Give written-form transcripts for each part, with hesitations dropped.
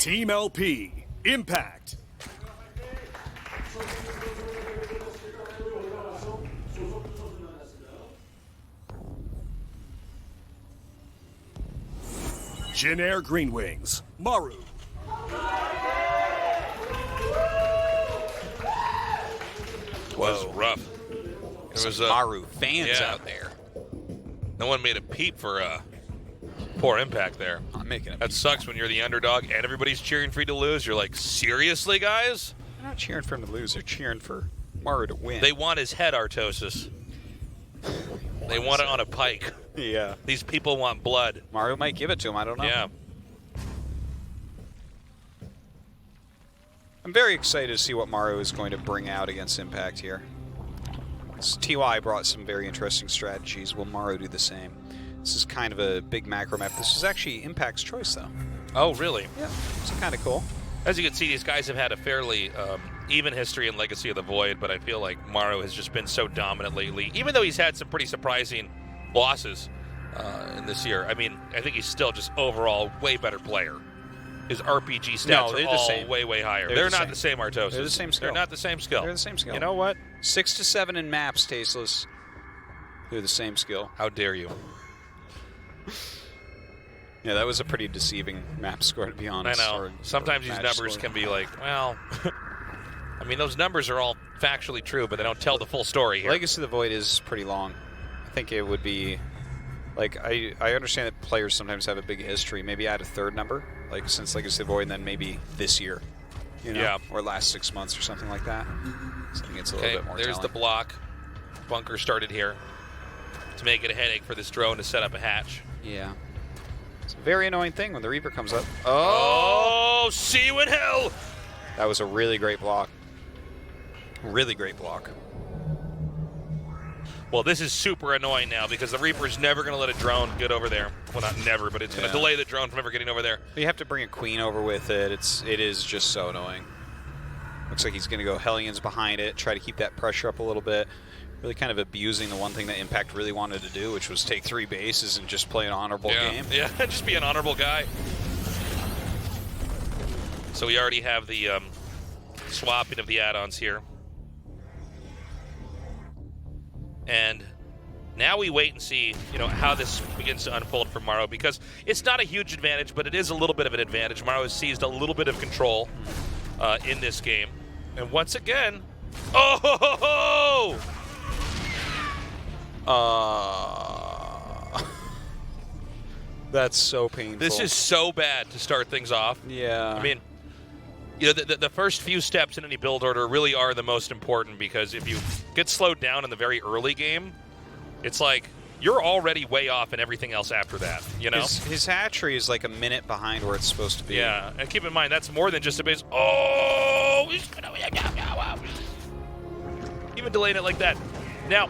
Team LP, Impact. Jin Air Green Wings, Maru. Was rough. There was Maru fans out there. No one made a peep for poor Impact there. I'm making it. That sucks when you're the underdog and everybody's cheering for you to lose. You're like, seriously, guys? They're not cheering for him to lose. They're cheering for Maru to win. They want his head, Artosis. They want it on a pike. Yeah. These people want blood. Maru might give it to him. I don't know. Yeah. I'm very excited to see what Maru is going to bring out against Impact here. TY brought some very interesting strategies. Will Maru do the same? This is kind of a big macro map. This is actually Impact's choice, though. Oh, really? Yeah, it's kind of cool. As you can see, these guys have had a fairly even history and legacy of the Void, but I feel like Maru has just been so dominant lately, even though he's had some pretty surprising losses in this year. I mean, I think he's still just overall way better player. His RPG stats are all way, way higher. They're not the same, Artosis. They're the same skill. They're not the same skill. They're the same skill. You know what? 6 to 7 in maps, Tasteless. They're the same skill. How dare you? Yeah, that was a pretty deceiving map score, to be honest. I know. Sometimes these numbers can be like, well, I mean, those numbers are all factually true, but they don't tell the full story here. Legacy of the Void is pretty long. I think it would be, like, I understand that players sometimes have a big history. Maybe add a third number, like since Legacy of the Void, and then maybe this year, you know, yeah, or last 6 months or something like that. So I think it's a little bit more there's telling. the block. Bunker started here to make it a headache for this drone to set up a hatch. Yeah. It's a very annoying thing when the Reaper comes up. Oh, see you in hell! That was a really great block. Really great block. Well, this is super annoying now because the Reaper's never going to let a drone get over there. Well, not never, but it's going to delay the drone from ever getting over there. You have to bring a Queen over with it. It is just so annoying. Looks like he's going to go Hellions behind it, try to keep that pressure up a little bit. Really kind of abusing the one thing that Impact really wanted to do, which was take 3 bases and just play an honorable game. Yeah, just be an honorable guy. So we already have the swapping of the add-ons here. And now we wait and see, you know, how this begins to unfold for Maru, because it's not a huge advantage, but it is a little bit of an advantage. Maru has seized a little bit of control in this game. And once again, That's so painful. This is so bad to start things off. Yeah. I mean, you know, the first few steps in any build order really are the most important, because if you get slowed down in the very early game, it's like you're already way off in everything else after that, you know? His hatchery is like a minute behind where it's supposed to be. Yeah, and keep in mind, that's more than just a base. Oh! Even delaying it like that. Now,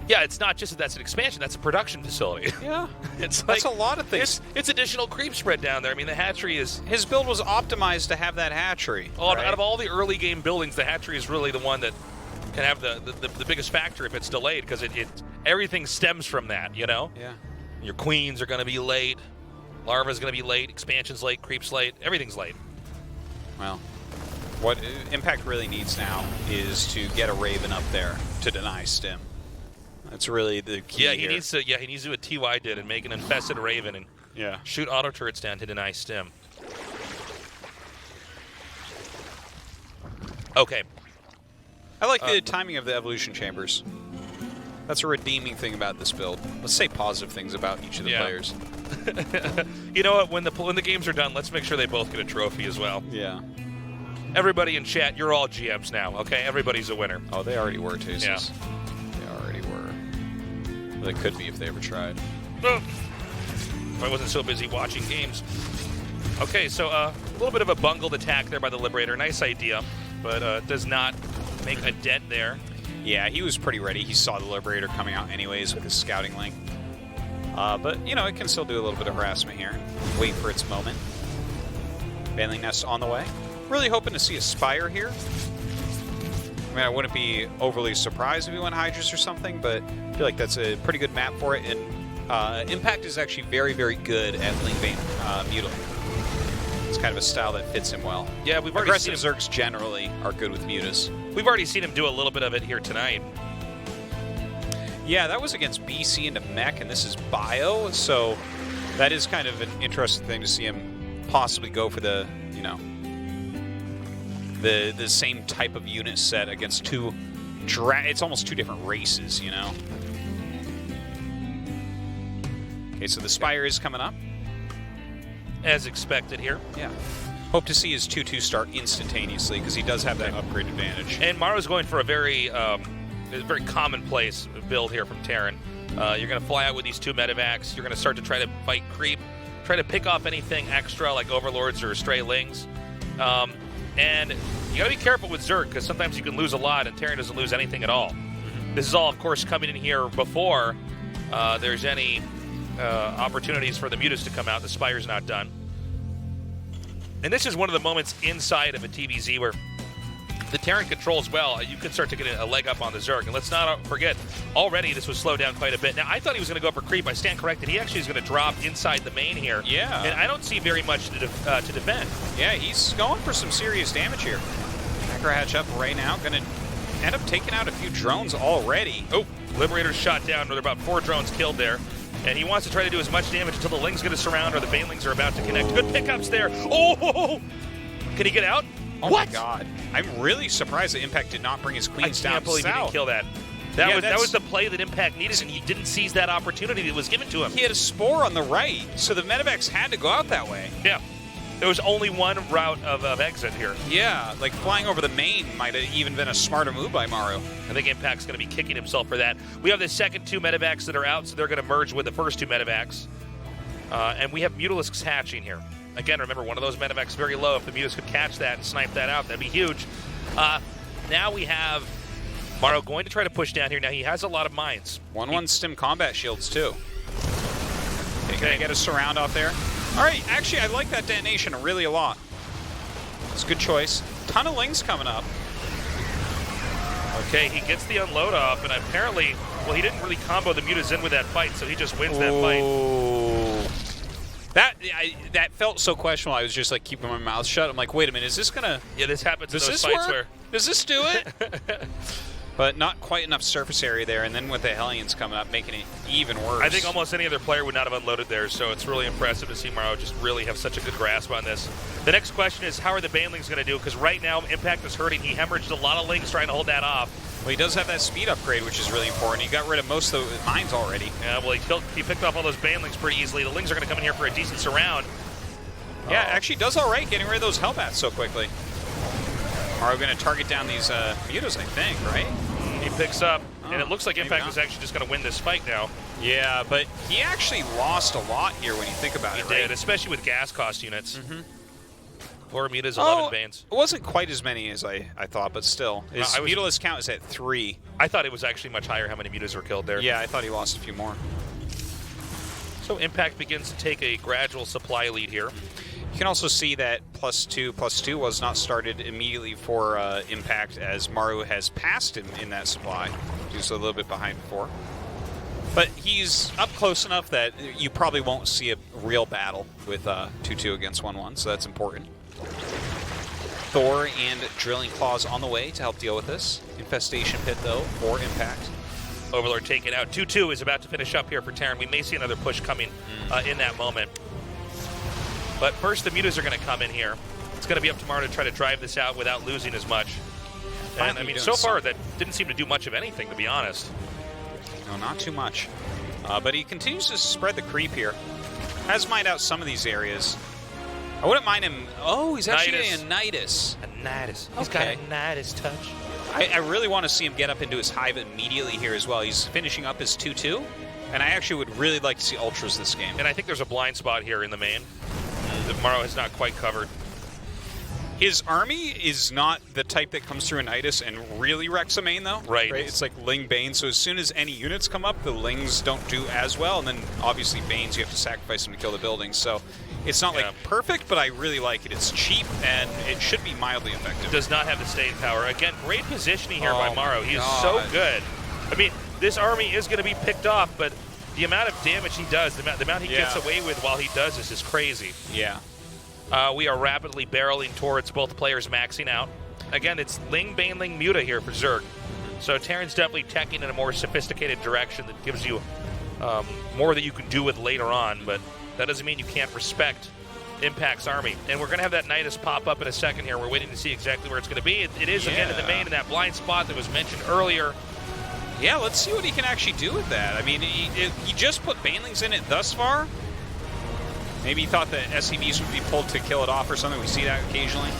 yeah, it's not just that that's an expansion, that's a production facility. Yeah. It's like, that's a lot of things. It's additional creep spread down there. I mean, the hatchery is... His build was optimized to have that hatchery. Out of all the early game buildings, the hatchery is really the one that can have the biggest factor if it's delayed, because everything stems from that, you know? Yeah. Your queens are going to be late. Larva's going to be late. Expansion's late. Creep's late. Everything's late. Well, what Impact really needs now is to get a Raven up there to deny Stim. That's really the key. Yeah, he needs to do what TY did and make an infested Raven and shoot auto turrets down to deny Stim. Okay. I like the timing of the evolution chambers. That's a redeeming thing about this build. Let's say positive things about each of the players. You know what? When the games are done, let's make sure they both get a trophy as well. Yeah. Everybody in chat, you're all GMs now, okay? Everybody's a winner. Oh, they already were, Tastes. Yeah. They already were. Well, they could be if they ever tried. If I wasn't so busy watching games. Okay, so a little bit of a bungled attack there by the Liberator. Nice idea, but does not make a dent there. Yeah, he was pretty ready. He saw the Liberator coming out anyways with his scouting link. But, you know, it can still do a little bit of harassment here. Wait for its moment. Baneling Nest on the way. Really hoping to see a Spire here. I mean, I wouldn't be overly surprised if he went Hydras or something, but I feel like that's a pretty good map for it. And Impact is actually very, very good at Link Bane mutilating. It's kind of a style that fits him well. Yeah, we've already Aggressive seen him. Zergs generally are good with mutas. We've already seen him do a little bit of it here tonight. Yeah, that was against BC into Mech, and this is Bio, so that is kind of an interesting thing to see him possibly go for the, you know, the same type of unit set against two. It's almost two different races, you know. Okay, so the Spire is coming up. As expected here. Yeah. Hope to see his 2-2 start instantaneously because he does have that upgrade advantage. And Maru's going for a very commonplace build here from Terran. You're going to fly out with these 2 medevacs. You're going to start to try to fight creep, try to pick off anything extra like overlords or stray lings. And you got to be careful with Zerg because sometimes you can lose a lot and Terran doesn't lose anything at all. This is all, of course, coming in here before there's any opportunities for the mutas to come out. The Spire's not done. And this is one of the moments inside of a TVZ where the Terran controls well. You can start to get a leg up on the Zerg. And let's not forget, already this was slowed down quite a bit. Now, I thought he was going to go for creep. I stand corrected. He actually is going to drop inside the main here. Yeah. And I don't see very much to defend. Yeah, he's going for some serious damage here. Macro hatch up right now. Going to end up taking out a few drones already. Oh, Liberator's shot down. There are about 4 drones killed there. And he wants to try to do as much damage until the Ling's going to surround or the Banelings are about to connect. Good pickups there. Oh! Can he get out? Oh what? My God. I'm really surprised that Impact did not bring his queens down I can't believe he didn't kill that. That was the play that Impact needed, and he didn't seize that opportunity that was given to him. He had a spore on the right, so the medevacs had to go out that way. Yeah. There was only one route of exit here. Yeah, like flying over the main might have even been a smarter move by Maru. I think Impact's going to be kicking himself for that. We have the second 2 medevacs that are out, so they're going to merge with the first 2 medevacs. And we have Mutalisks hatching here. Again, remember, one of those medevacs very low. If the Mutas could catch that and snipe that out, that'd be huge. Now we have Maru going to try to push down here. Now, he has a lot of mines. 1-1 stim combat shields, too. Okay, can I get a surround off there? All right, actually, I like that detonation really a lot. It's a good choice. Ton of Lings coming up. Okay, he gets the unload off, and apparently, well, he didn't really combo the Mutas in with that fight, so he just wins that fight. That felt so questionable. I was just like keeping my mouth shut. I'm like, wait a minute, is this gonna? Yeah, this happens in Does those this fights work? Does this do it? But not quite enough surface area there, and then with the Hellions coming up, making it even worse. I think almost any other player would not have unloaded there, so it's really impressive to see Maru just really have such a good grasp on this. The next question is, how are the Banelings going to do? Because right now, Impact is hurting. He hemorrhaged a lot of Lings trying to hold that off. Well, he does have that speed upgrade, which is really important. He got rid of most of the mines already. Yeah, well, he picked off all those Banelings pretty easily. The Lings are going to come in here for a decent surround. Yeah, actually does all right getting rid of those Hellbats so quickly. Are we going to target down these mutas, I think, right? He picks up, and it looks like Impact is actually just going to win this fight now. Yeah, but he actually lost a lot here when you think about it, right? He did, especially with gas cost units. 4 mutas, 11 Banes. It wasn't quite as many as I thought, but still. His mutalist count is at 3. I thought it was actually much higher how many mutas were killed there. Yeah, I thought he lost a few more. So Impact begins to take a gradual supply lead here. You can also see that +2/+2 was not started immediately for Impact, as Maru has passed him in that supply. He was a little bit behind before. But he's up close enough that you probably won't see a real battle with 2-2 against 1-1, so that's important. Thor and Drilling Claws on the way to help deal with this. Infestation Pit, though, for Impact. Overlord taken out. 2-2 is about to finish up here for Terran. We may see another push coming in that moment. But first, the mutas are going to come in here. It's going to be up to Maru to try to drive this out without losing as much. And, I mean, so far, that didn't seem to do much of anything, to be honest. No, not too much. But he continues to spread the creep here. Has mined out some of these areas. I wouldn't mind him. Oh, he's actually getting a Nidus. A Nidus. He's got a Nidus touch. I really want to see him get up into his hive immediately here as well. He's finishing up his 2-2. And I actually would really like to see Ultras this game. And I think there's a blind spot here in the main that Maru has not quite covered. His army is not the type that comes through a Nidus and really wrecks a main, though. Right. It's like Ling Bane, so as soon as any units come up, the Lings don't do as well, and then obviously Banes, you have to sacrifice them to kill the buildings. So it's not like perfect, but I really like it. It's cheap, and it should be mildly effective. Does not have the staying power. Again, great positioning here by Maru. He is so good. I mean, this army is going to be picked off, but the amount of damage he does, the amount he gets away with while he does this is crazy. Yeah. We are rapidly barreling towards both players maxing out. Again, it's Ling, Baneling, Muta here for Zerg. So Terran's definitely teching in a more sophisticated direction that gives you more that you can do with later on, but that doesn't mean you can't respect Impact's army. And we're going to have that Nidus pop up in a second here. We're waiting to see exactly where it's going to be. It is, again, in the main, in that blind spot that was mentioned earlier. Yeah, let's see what he can actually do with that. I mean, he just put Banelings in it thus far. Maybe he thought that SCVs would be pulled to kill it off or something. We see that occasionally.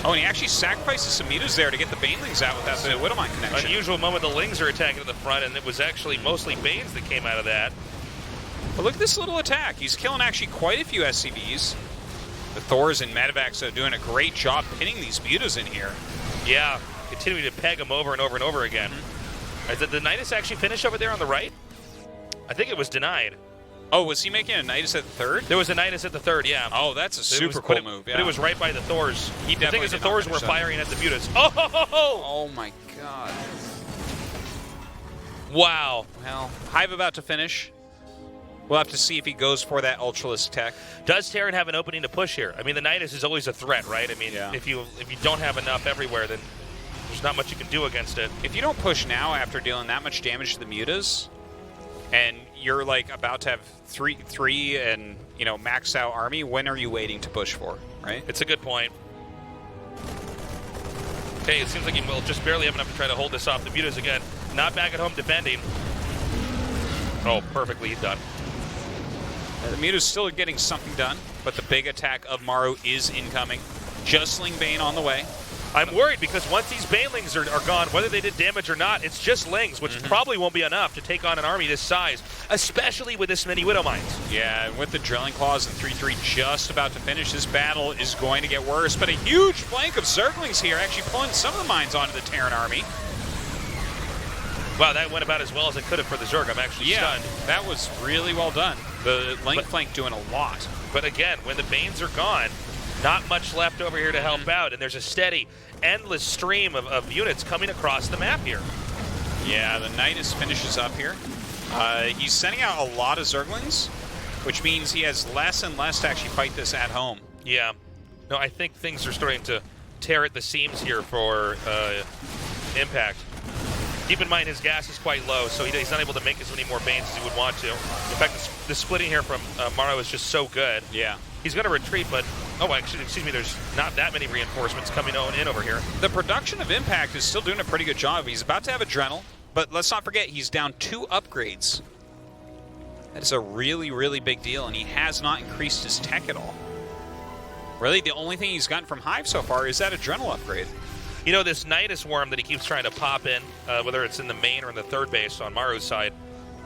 Oh, and he actually sacrifices some mutas there to get the Banelings out without the Widowmine connection. Unusual moment, the Lings are attacking at the front, and it was actually mostly Banes that came out of that. But look at this little attack. He's killing actually quite a few SCVs. The Thors and Medivacs are doing a great job pinning these mutas in here. Yeah, continuing to peg them over and over and over again. Did the Nidus actually finish over there on the right? I think it was denied. Oh, was he making a Nidus at the third? There was a Nidus at the third, yeah. Oh, that's a super cool move, yeah. But it was right by the Thors. The thing is, the Thors were firing at the mutas. Oh my god. Wow. Well, Hive about to finish. We'll have to see if he goes for that Ultralisk tech. Does Terran have an opening to push here? I mean, the Nidus is always a threat, right? I mean, if you don't have enough everywhere, then there's not much you can do against it. If you don't push now after dealing that much damage to the mutas, and you're like about to have three and maxed out army, when are you waiting to push for, right? It's a good point. Okay, it seems like he will just barely have enough to try to hold this off. The mutas again, not back at home defending. Oh, perfectly done. The muta's still getting something done, but the big attack of Maru is incoming. Justling Bane on the way. I'm worried because once these Banelings are gone, whether they did damage or not, it's just Lings, which probably won't be enough to take on an army this size, especially with this many Widow Mines. Yeah, and with the Drilling Claws and 3-3 just about to finish, this battle is going to get worse, but a huge flank of Zerglings here actually pulling some of the mines onto the Terran army. Wow, that went about as well as it could have for the Zerg. I'm actually stunned. That was really well done. The link flank doing a lot. But again, when the Banes are gone, not much left over here to help out, and there's a steady, endless stream of units coming across the map here. Yeah, the Nidus finishes up here. He's sending out a lot of Zerglings, which means he has less and less to actually fight this at home. Yeah. No, I think things are starting to tear at the seams here for Impact. Keep in mind his gas is quite low, so he's not able to make as many more Banes as he would want to. In fact, the splitting here from Maru is just so good. Yeah. He's going to retreat, but... Oh, actually, excuse me, there's not that many reinforcements coming in over here. The production of Impact is still doing a pretty good job. He's about to have Adrenal, but let's not forget he's down 2 upgrades. That is a really, really big deal, and he has not increased his tech at all. Really, the only thing he's gotten from Hive so far is that Adrenal upgrade. You know, this Nidus worm that he keeps trying to pop in, whether it's in the main or in the third base on Maru's side,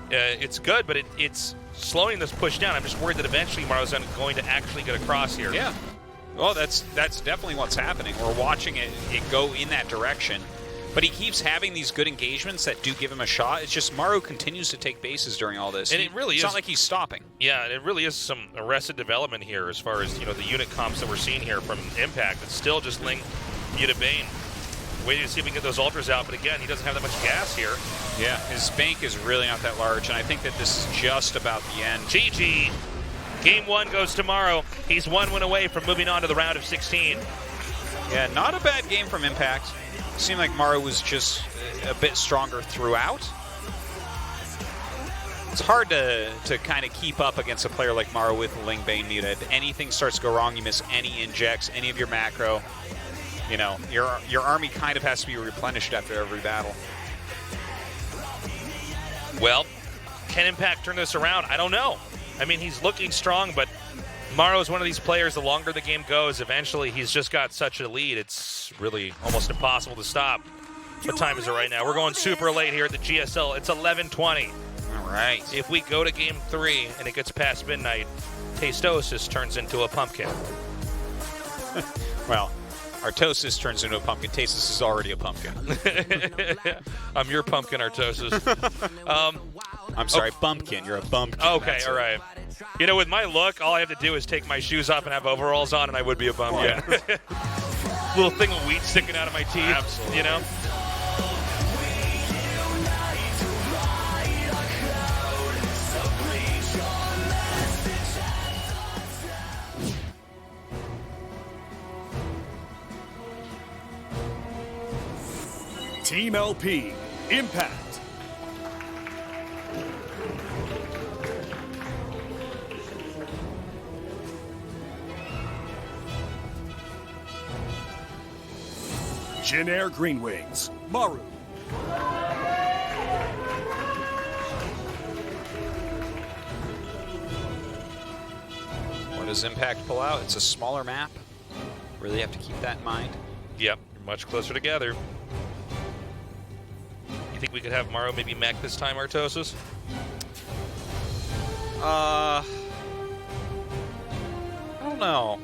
it's good, but it's slowing this push down. I'm just worried that eventually Maru's going to actually get across here. Yeah. Well, that's definitely what's happening. We're watching it go in that direction. But he keeps having these good engagements that do give him a shot. It's just Maru continues to take bases during all this. And it really it's is. It's not like he's stopping. Yeah, and it really is some arrested development here as far as, the unit comps that we're seeing here from Impact. It's still just Ling, Muta, Bane. Waiting to see if we can get those ultras out, but again, he doesn't have that much gas here. Yeah, his bank is really not that large, and I think that this is just about the end. GG. Game 1 goes tomorrow. He's 1 win away from moving on to the round of 16. Yeah, not a bad game from Impact. Seemed like Maru was just a bit stronger throughout. It's hard to kind of keep up against a player like Maru with Ling, Bane, Muta. If anything starts to go wrong, you miss any injects, any of your macro. Your army kind of has to be replenished after every battle. Well, can Impact turn this around? I don't know. I mean, he's looking strong, but Maru is one of these players, the longer the game goes, eventually he's just got such a lead, it's really almost impossible to stop. What time is it right now? We're going super late here at the GSL. It's 11:20. All right. If we go to game 3 and it gets past midnight, Tastosis turns into a pumpkin. Well, Artosis turns into a pumpkin. Tasis is already a pumpkin. I'm your pumpkin, Artosis. I'm sorry, bumpkin. You're a bumpkin. Okay, all right. With my look, all I have to do is take my shoes off and have overalls on, and I would be a bumpkin. Yeah. Little thing of wheat sticking out of my teeth. Absolutely. Team LP, Impact. Jin Air Green Wings, Maru. What does Impact pull out? It's a smaller map. Really have to keep that in mind. Yep, you're much closer together. You think we could have Maru maybe mech this time, Artosis? I don't know.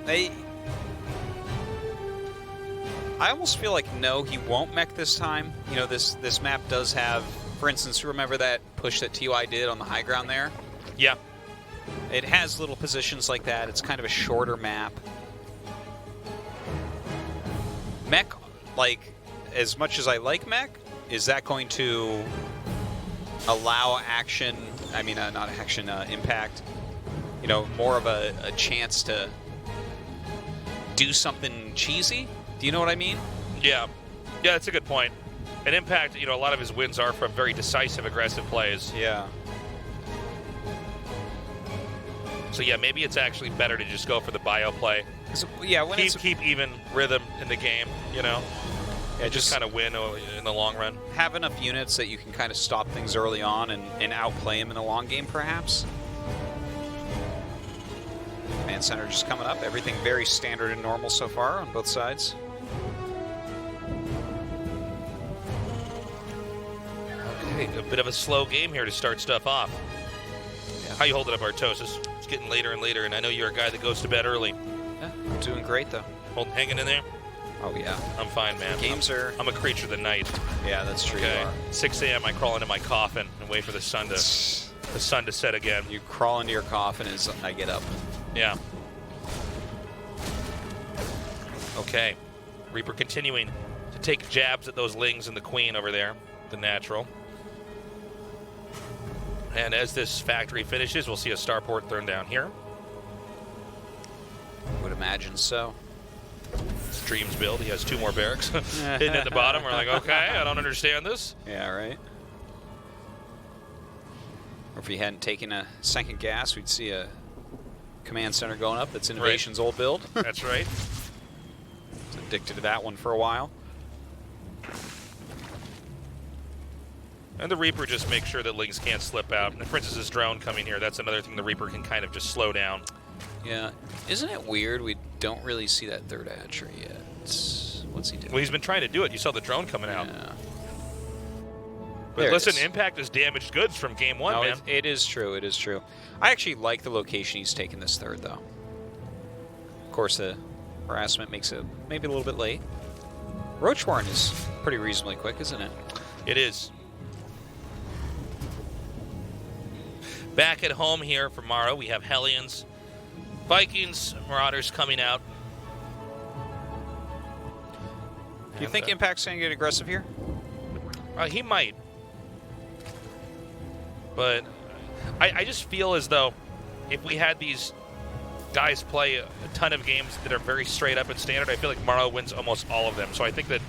I almost feel like no, he won't mech this time. You know, this map does have, for instance, remember that push that TY did on the high ground there? Yeah. It has little positions like that. It's kind of a shorter map. Mech, like, as much as I like mech, is that going to allow action, I mean, not action, Impact, you know, more of a chance to do something cheesy? Do you know what I mean? Yeah. Yeah, that's a good point. And Impact, you know, a lot of his wins are from very decisive, aggressive plays. Yeah. So yeah, maybe it's actually better to just go for the bio play. Yeah, when keep even rhythm in the game, you know? Yeah, just kind of win in the long run. Have enough units that you can kind of stop things early on and outplay him in the long game, perhaps. Command center just coming up. Everything very standard and normal so far on both sides. Okay, a bit of a slow game here to start stuff off. Yeah. How you holding up, Artosis? It's getting later and later, and I know you're a guy that goes to bed early. Yeah, I'm doing great, though. Hanging in there? Oh, yeah. I'm fine, man. I'm a creature of the night. Yeah, that's true. Okay. 6 a.m. I crawl into my coffin and wait for the sun to set again. You crawl into your coffin as I get up. Yeah. Okay. Reaper continuing to take jabs at those Lings and the Queen over there, the natural. And as this factory finishes, we'll see a starport thrown down here. Would imagine so. It's Dream's build. He has 2 more barracks hidden at the bottom. We're like, okay, I don't understand this. Yeah, right. Or if he hadn't taken a second gas, we'd see a command center going up. That's Innovation's old build. That's right. Was addicted to that one for a while. And the Reaper just makes sure that Lings can't slip out. And for instance, this drone coming here, that's another thing the Reaper can kind of just slow down. Yeah. Isn't it weird we don't really see that third hatchery yet? What's he doing? Well, he's been trying to do it. You saw the drone coming out. Yeah. But listen, Impact is damaged goods from game 1, man. It is true. It is true. I actually like the location he's taken this third, though. Of course, the harassment makes it maybe a little bit late. Roach Warren is pretty reasonably quick, isn't it? It is. Back at home here for Maru, we have Hellions, Vikings, Marauders coming out. Do you think Impact's going to get aggressive here? He might. But I just feel as though if we had these guys play a ton of games that are very straight up and standard, I feel like Maru wins almost all of them. So I think that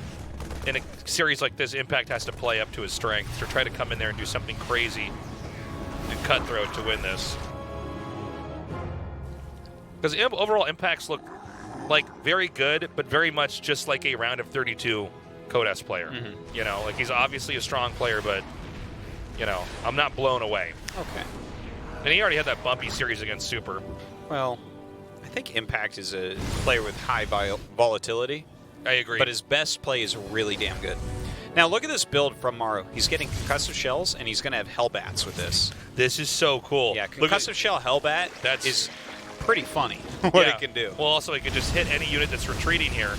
in a series like this, Impact has to play up to his strengths or try to come in there and do something crazy and cutthroat to win this. Because overall Impacts look like very good, but very much just like a round of 32 Codes player. Mm-hmm. You know, like he's obviously a strong player, but you know, I'm not blown away. Okay. And he already had that bumpy series against Super. Well, I think Impact is a player with high volatility. I agree. But his best play is really damn good. Now, look at this build from Maru. He's getting concussive shells, and he's going to have Hellbats with this. This is so cool. Yeah, concussive shell Hellbat is pretty funny what it can do. Well, also, it can just hit any unit that's retreating here.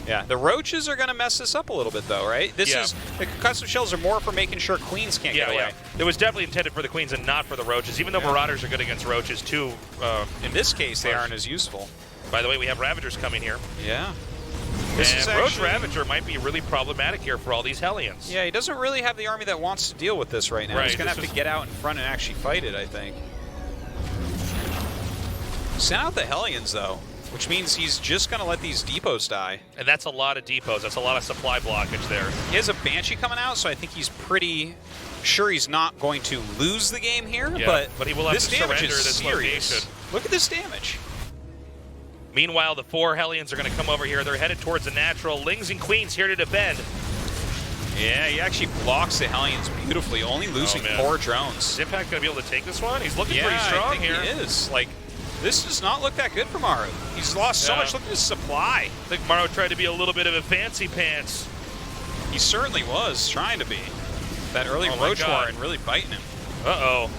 Yeah, the roaches are going to mess this up a little bit, though, right? The concussive shells are more for making sure queens can't get away. Yeah, it was definitely intended for the queens and not for the roaches, even though Marauders are good against roaches, too. In this case, they aren't as useful. By the way, we have Ravagers coming here. Yeah. Roach Ravager might be really problematic here for all these Hellions. Yeah, he doesn't really have the army that wants to deal with this right now. Right, He's going to have to get out in front and actually fight it, I think. Send out the Hellions, though. which means he's just going to let these depots die. And that's a lot of depots. That's a lot of supply blockage there. He has a Banshee coming out, so I think he's pretty sure he's not going to lose the game here, Yeah, but he will have this to damage surrender is this serious. location. Look at this damage. Meanwhile, the 4 Hellions are going to come over here. They're headed towards the natural. Lings and Queens here to defend. Yeah, he actually blocks the Hellions beautifully, only losing 4 drones. Is Impact going to be able to take this one? He's looking Yeah, pretty strong I think here. he is. Like, this does not look that good for Maru. He's lost so much. Look at his supply. I think Maru tried to be a little bit of a fancy pants. He certainly was trying to be. That early Roach Warren really biting him. Uh-oh.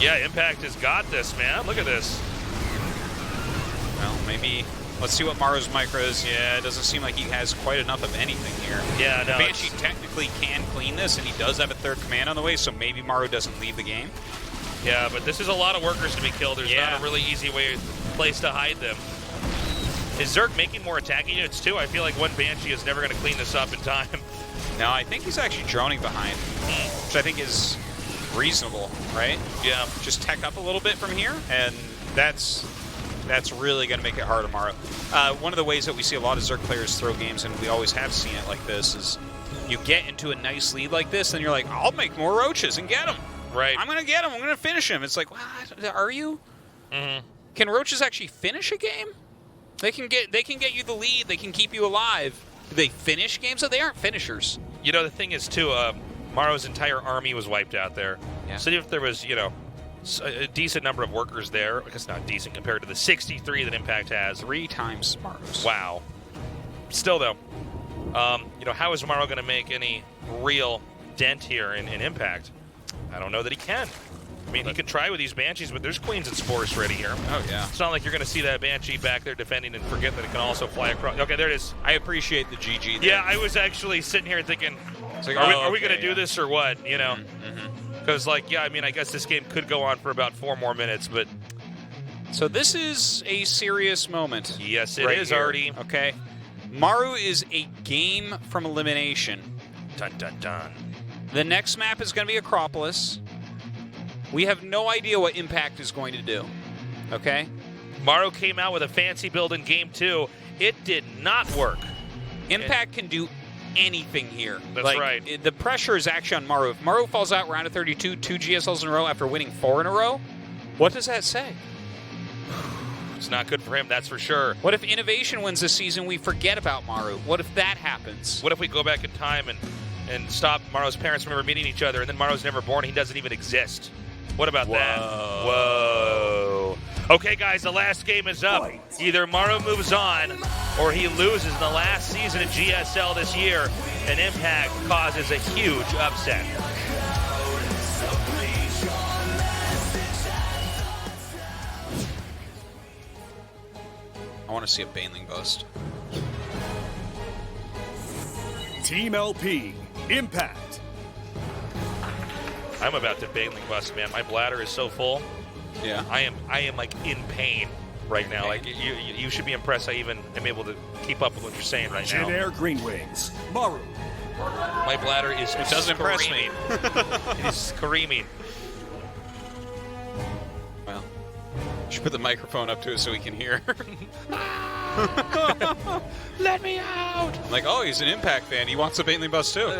Yeah, Impact has got this, man. Look at this. Well, maybe... Let's see what Maru's micro is. Yeah, it doesn't seem like he has quite enough of anything here. Yeah, no. Banshee technically can clean this, and he does have a 3rd command on the way, so maybe Maru doesn't leave the game. Yeah, but this is a lot of workers to be killed. There's not a really easy place to hide them. Is Zerg making more attacking units too? I feel like one Banshee is never going to clean this up in time. No, I think he's actually droning behind, which I think is reasonable, right? Yeah. Just tech up a little bit from here, and that's really going to make it hard tomorrow. One of the ways that we see a lot of Zerg players throw games, and we always have seen it like this, is you get into a nice lead like this, and you're like, I'll make more roaches and get them. Right. I'm going to get them. I'm going to finish him. It's like, what? Are you? Mm-hmm. Can roaches actually finish a game? They can get you the lead. They can keep you alive. Do they finish games? They aren't finishers. You know, the thing is, too, Maru's entire army was wiped out there. Yeah. So if there was, you know, a decent number of workers there, I guess not decent compared to the 63 that Impact has. 3 times Maru's. Wow. Still, though, you know, how is Maru going to make any real dent here in Impact? I don't know that he can. I mean, he can try with these Banshees, but there's Queens and Spores ready here. Oh, yeah. It's not like you're going to see that Banshee back there defending and forget that it can also fly across. Okay, there it is. I appreciate the GG there. Yeah, I was actually sitting here thinking, like, are we going to do this or what? You know? Mm-hmm. Because, like, yeah, I mean, I guess this game could go on for about 4 more minutes, but... So this is a serious moment. Yes, it right is, here. Artie. Okay. Maru is a game from elimination. Dun, dun, dun. The next map is going to be Acropolis. We have no idea what Impact is going to do. Okay? Maru came out with a fancy build in Game 2. It did not work. Impact can do anything here. That's right. The pressure is actually on Maru. If Maru falls out round of 32, 2 GSLs in a row after winning 4 in a row, what does that say? It's not good for him, that's for sure. What if Innovation wins this season, we forget about Maru? What if that happens? What if we go back in time and stop Maru's parents from ever meeting each other, and then Maru's never born, he doesn't even exist? What about that? Whoa. Okay, guys, the last game is up. Either Maru moves on, or he loses in the last season of GSL this year, and Impact causes a huge upset. I want to see a Baneling bust. Team LP, Impact. I'm about to Baneling bust, man. My bladder is so full. Yeah. I am like in pain right now. Like you should be impressed I even am able to keep up with what you're saying right now. Jin Green Wings, Maru. My bladder is It does impress me. It is screaming. Well, you should put the microphone up to it so we can hear. Let me out! I'm like, oh, he's an Impact fan. He wants a Baneling bust too.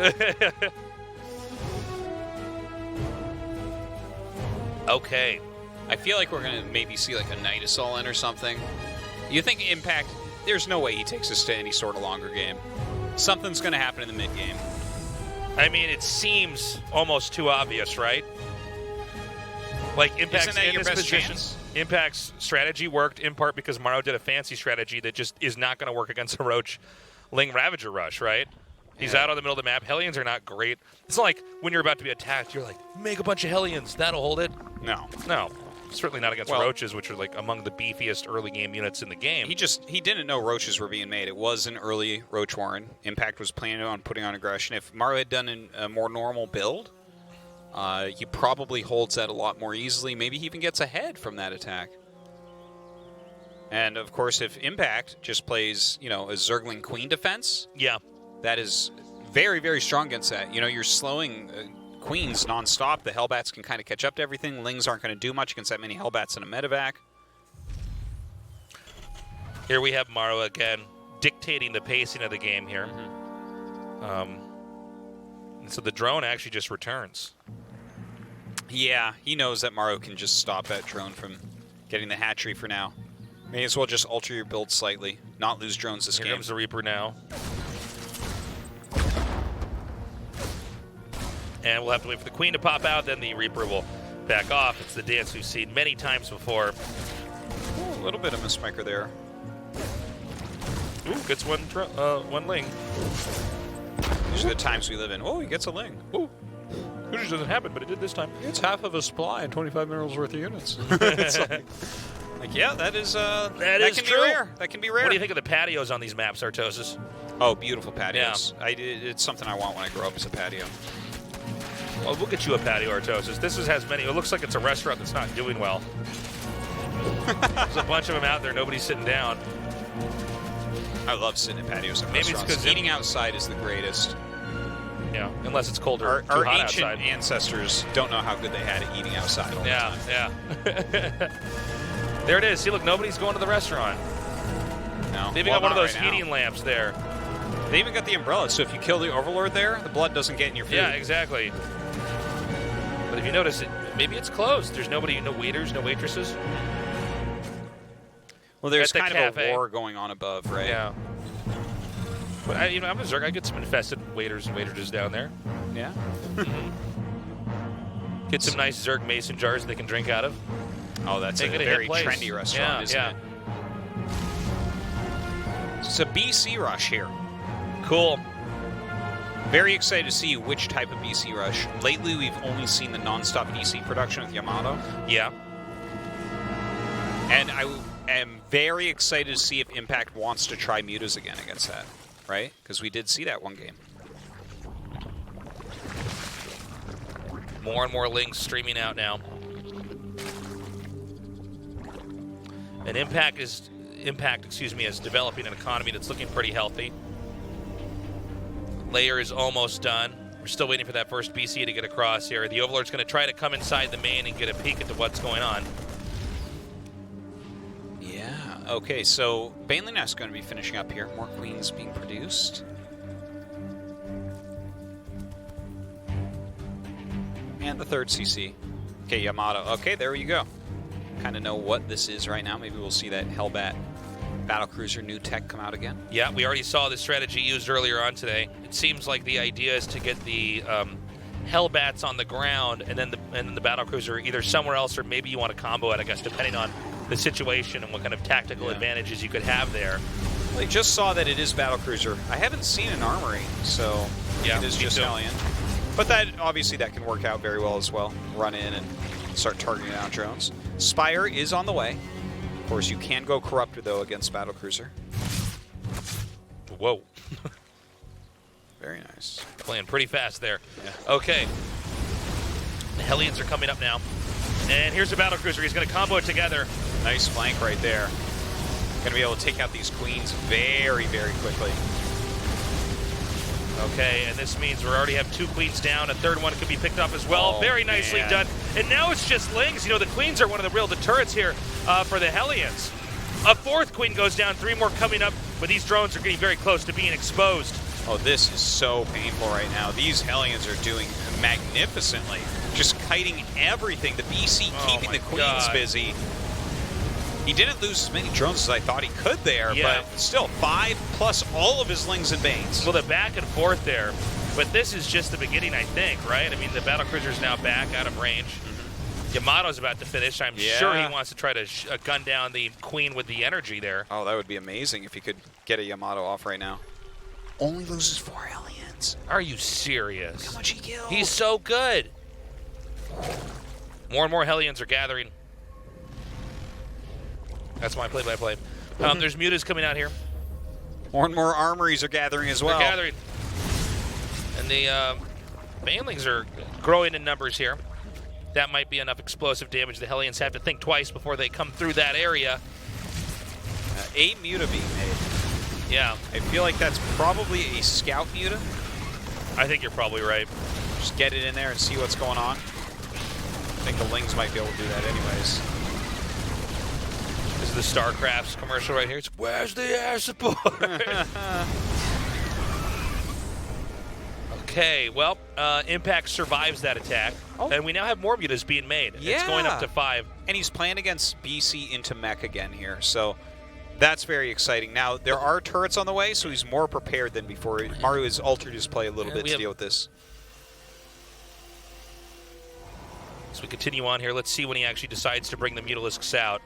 Okay. I feel like we're going to maybe see like a Night Assault in or something. You think Impact, there's no way he takes us to any sort of longer game. Something's going to happen in the mid-game. I mean, it seems almost too obvious, right? Like, Impact's Isn't that in your this best position. chance? Impact's strategy worked in part because Maru did a fancy strategy that just is not going to work against a Roach Ling Ravager rush, right? He's out on the middle of the map. Hellions are not great. It's not like when you're about to be attacked, you're like, make a bunch of Hellions. That'll hold it. No. No. Certainly not against Roaches, which are like among the beefiest early game units in the game. He didn't know Roaches were being made. It was an early Roach Warren. Impact was planning on putting on aggression. If Maru had done a more normal build, he probably holds that a lot more easily. Maybe he even gets ahead from that attack. And of course, if Impact just plays, a Zergling Queen defense, yeah, that is very, very strong against that. You're slowing Queens nonstop. The Hellbats can kind of catch up to everything. Lings aren't going to do much against that many Hellbats in a medevac. Here we have Maru again, dictating the pacing of the game here. And so the drone actually just returns. Yeah, he knows that Maru can just stop that drone from getting the hatchery for now. May as well just alter your build slightly, not lose drones this game. Here comes the Reaper now. And we'll have to wait for the Queen to pop out, then the Reaper will back off. It's the dance we've seen many times before. Ooh, a little bit of mismaker there. Ooh, gets one Ling. These are the times we live in. Oh, he gets a Ling. Ooh. Usually doesn't happen, but it did this time. It's half of a supply and 25 minerals worth of units. It's like, yeah, that is that can true. be rare. That can be rare. What do you think of the patios on these maps, Artosis? Oh, beautiful patios. Yeah. It's something I want when I grow up as a patio. Well, we'll get you a patio, Artosis. This has many. It looks like it's a restaurant that's not doing well. There's a bunch of them out there. Nobody's sitting down. I love sitting in patios at Maybe restaurants. it's because eating outside is the greatest. Yeah, unless it's colder. Our hot ancient outside. ancestors don't know how good they had at eating outside all the time. Yeah. There it is. See, look, nobody's going to the restaurant. No. They even got one of those right heating lamps there. They even got the umbrella, so if you kill the Overlord there, the blood doesn't get in your food. Yeah, exactly. But if you notice, maybe it's closed. There's nobody, no waiters, no waitresses. Well, there's At the kind cafe. of a war going on above, right? Yeah. But I'm a Zerg. I get some infested waiters and waitresses down there. Yeah. Get some nice Zerg mason jars they can drink out of. Oh, that's Make a it a very hit place. trendy restaurant, isn't it? It's a BC rush here. Cool. Very excited to see which type of BC rush. Lately, we've only seen the non-stop BC production with Yamato. Yeah. And I am very excited to see if Impact wants to try mutas again against that, right? Because we did see that one game. More and more links streaming out now. And Impact is developing an economy that's looking pretty healthy. Layer is almost done. We're still waiting for that first BC to get across here. The Overlord's going to try to come inside the main and get a peek into what's going on. Yeah, okay, so Baneling Nest going to be finishing up here. More queens being produced. And the third CC. Okay, Yamato. Okay, there you go. Kind of know what this is right now. Maybe we'll see that Hellbat battlecruiser new tech come out again. Yeah, we already saw this strategy used earlier on today. It seems like the idea is to get the Hellbats on the ground and then the battlecruiser either somewhere else, or maybe you want to combo it, I guess, depending on the situation and what kind of tactical advantages you could have there. Well, I just saw that it is battlecruiser. I haven't seen an armory, so yeah, it is just Hellion. But that obviously that can work out very well as well. Run in and start targeting down drones. Spire is on the way. Of course, you can go Corruptor, though, against battlecruiser. Whoa. Very nice. Playing pretty fast there. Yeah. Okay. The Hellions are coming up now. And here's the battlecruiser. He's going to combo it together. Nice flank right there. Going to be able to take out these queens very, very quickly. Okay, and this means we already have 2 queens down. A third one could be picked up as well. Oh, very nicely done. And now it's just Lings. You know, the queens are one of the real deterrents here for the Hellions. A 4th queen goes down, 3 more coming up, but these drones are getting very close to being exposed. Oh, this is so painful right now. These Hellions are doing magnificently. Just kiting everything. The BC keeping the queens busy. He didn't lose as many drones as I thought he could there, but still 5 plus all of his Lings and Banes. Well, the back and forth there, but this is just the beginning, I think, right? I mean, the battlecruiser's now back out of range. Yamato's about to finish. I'm sure he wants to try to gun down the queen with the energy there. Oh, that would be amazing if he could get a Yamato off right now. Only loses 4 Hellions. Are you serious? Look how much he killed. He's so good. More and more Hellions are gathering. That's my play-by-play. There's mutas coming out here. More and more armories are gathering as well. They're gathering. And the Banelings are growing in numbers here. That might be enough explosive damage. The Hellions have to think twice before they come through that area. 8 muta being made. Yeah. I feel like that's probably a scout muta. I think you're probably right. Just get it in there and see what's going on. I think the Lings might be able to do that anyways. This is the StarCrafts commercial right here. It's, where's the air support? Okay, well, Impact survives that attack, and we now have more mutas being made. Yeah. It's going up to 5. And he's playing against BC into mech again here, so that's very exciting. Now, there are turrets on the way, so he's more prepared than before. Maru has altered his play a little bit to deal with this. So we continue on here. Let's see when he actually decides to bring the Mutalisks out.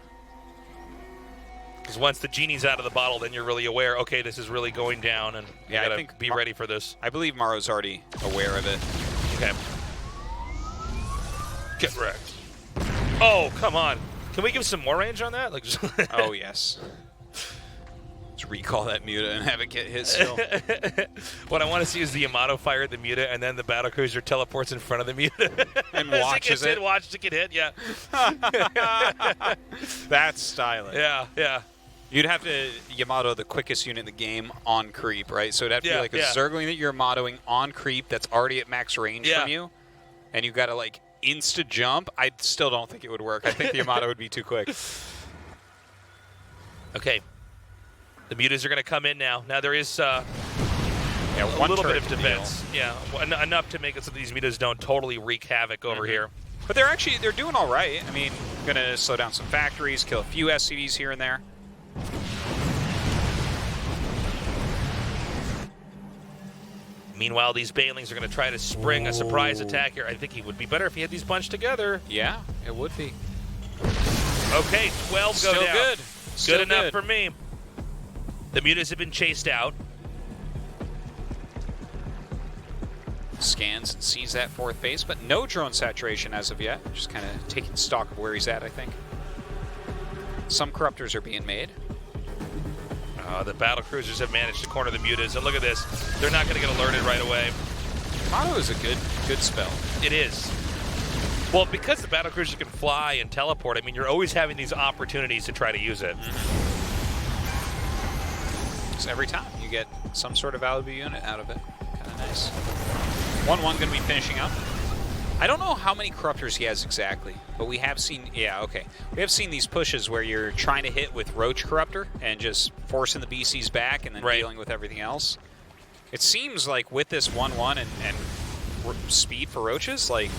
Because once the genie's out of the bottle, then you're really aware, okay, this is really going down, and you gotta be ready for this. I believe Maru's already aware of it. Okay. Get wrecked. Oh, come on. Can we give some more range on that? Like, just oh, yes. Just recall that Muta and have it get hit still. What I want to see is the Yamato fire at the Muta, and then the battlecruiser teleports in front of the Muta. And watches it. Watches it get hit, yeah. That's stylish. Yeah, yeah. You'd have to Yamato the quickest unit in the game on creep, right? So it'd have to be like a Zergling that you're Yamatoing on creep that's already at max range from you, and you got to like insta jump. I still don't think it would work. I think the Yamato would be too quick. Okay. The Mutas are going to come in now. Now there is a little bit of defense. Yeah, enough to make it so these Mutas don't totally wreak havoc over here. But they're doing all right. I mean, going to slow down some factories, kill a few SCVs here and there. Meanwhile, these Banelings are going to try to spring a surprise attack here. I think it would be better if he had these bunched together. Yeah, it would be. Okay, 12 go Still down. good. Still Good enough for me. The Mutas have been chased out. Scans and sees that 4th base, but no drone saturation as of yet. Just kind of taking stock of where he's at, I think. Some corruptors are being made. The battle cruisers have managed to corner the Mutas, and look at this. They're not going to get alerted right away. Maru is a good spell. It is. Well, because the battle cruisers can fly and teleport, I mean, you're always having these opportunities to try to use it. So every time you get some sort of valuable unit out of it. Kind of nice. 1-1 going to be finishing up. I don't know how many corruptors he has exactly, but we have seen, we have seen these pushes where you're trying to hit with Roach Corruptor and just forcing the BCs back and then dealing with everything else. It seems like with this 1-1 and speed for Roaches, like,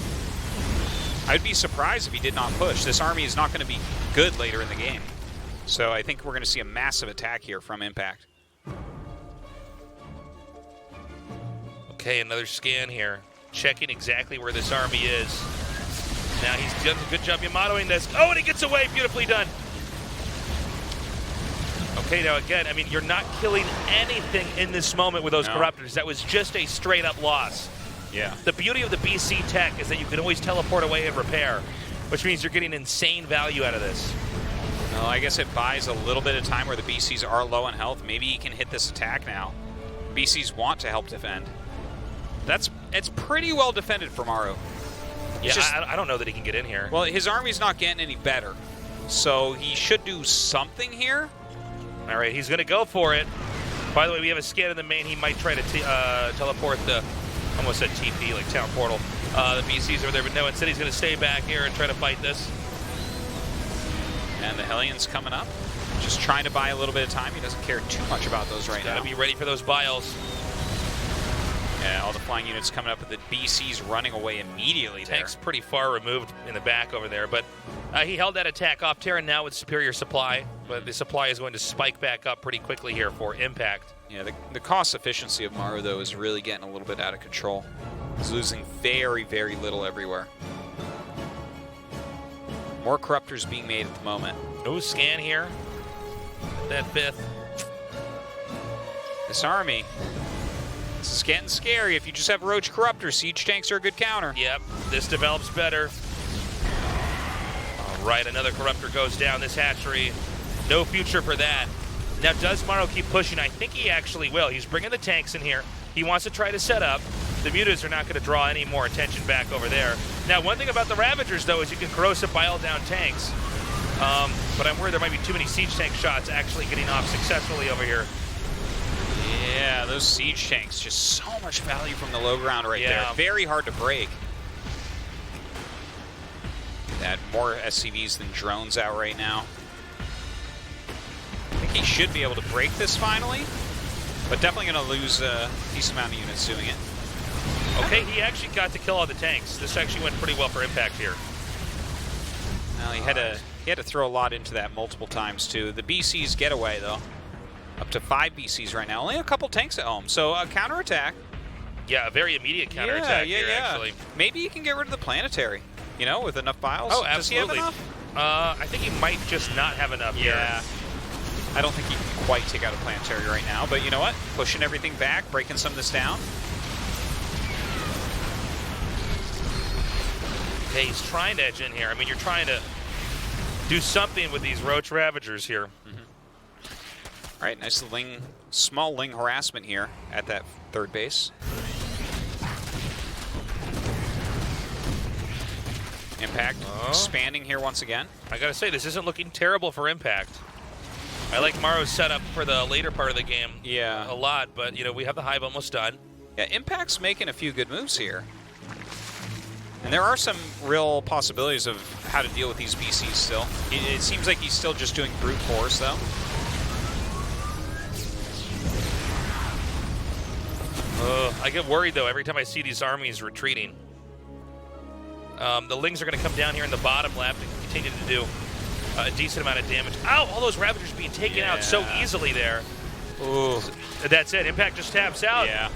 I'd be surprised if he did not push. This army is not going to be good later in the game. So I think we're going to see a massive attack here from Impact. Okay, another scan here. Checking exactly where this army is. Now he's done a good job Yamatoing this. Oh, and he gets away. Beautifully done. Okay, now again, I mean, you're not killing anything in this moment with those corruptors. That was just a straight-up loss. Yeah. The beauty of the BC tech is that you can always teleport away and repair, which means you're getting insane value out of this. Well, I guess it buys a little bit of time where the BCs are low on health. Maybe he can hit this attack now. BCs want to help defend. It's pretty well defended for Maru. Yeah, I don't know that he can get in here. Well, his army's not getting any better, so he should do something here. All right, he's going to go for it. By the way, we have a scan in the main. He might try to teleport the, almost said TP, like Town Portal. The BCs over there, but no, instead he's going to stay back here and try to fight this. And the Hellions coming up, just trying to buy a little bit of time. He doesn't care too much about those right now. Got to be ready for those biles. Yeah, all the flying units coming up with the BCs running away immediately there. Tank's pretty far removed in the back over there, but he held that attack off Terran now with superior supply, but the supply is going to spike back up pretty quickly here for Impact. Yeah, the cost efficiency of Maru, though, is really getting a little bit out of control. He's losing very, very little everywhere. More corruptors being made at the moment. No scan here. That 5th. This army, this is getting scary. If you just have Roach Corruptor, siege tanks are a good counter. Yep, this develops better. All right, another Corruptor goes down this hatchery. No future for that. Now, does Maru keep pushing? I think he actually will. He's bringing the tanks in here. He wants to try to set up. The Mutas are not going to draw any more attention back over there. Now, one thing about the Ravagers, though, is you can corrosive bile down tanks. But I'm worried there might be too many siege tank shots actually getting off successfully over here. Yeah, those siege tanks, just so much value from the low ground right there. Very hard to break. That more SCVs than drones out right now. think he should be able to break this finally, but definitely going to lose a decent amount of units doing it. Okay, he actually got to kill all the tanks. This actually went pretty well for Impact here. Well, he had to throw a lot into that multiple times too. The BCs get away though. Up to 5 BCs right now. Only a couple tanks at home. So a counterattack. Yeah, a very immediate counterattack here, actually. Maybe he can get rid of the planetary, you know, with enough piles. Oh, Does he have absolutely. enough? I think he might just not have enough here. I don't think he can quite take out a planetary right now, but you know what? Pushing everything back, breaking some of this down. Okay, he's trying to edge in here. I mean, you're trying to do something with these Roach Ravagers here. All right, nice small Ling harassment here at that third base. Impact expanding here once again. I gotta say, this isn't looking terrible for Impact. I like Maru's setup for the later part of the game a lot, but you know, we have the hive almost done. Yeah, Impact's making a few good moves here. And there are some real possibilities of how to deal with these BCs still. It seems like he's still just doing brute force though. I get worried though every time I see these armies retreating. The Lings are going to come down here in the bottom left and continue to do a decent amount of damage. Ow! All those Ravagers being taken out so easily there. Ooh. That's it. Impact just taps out. Yeah.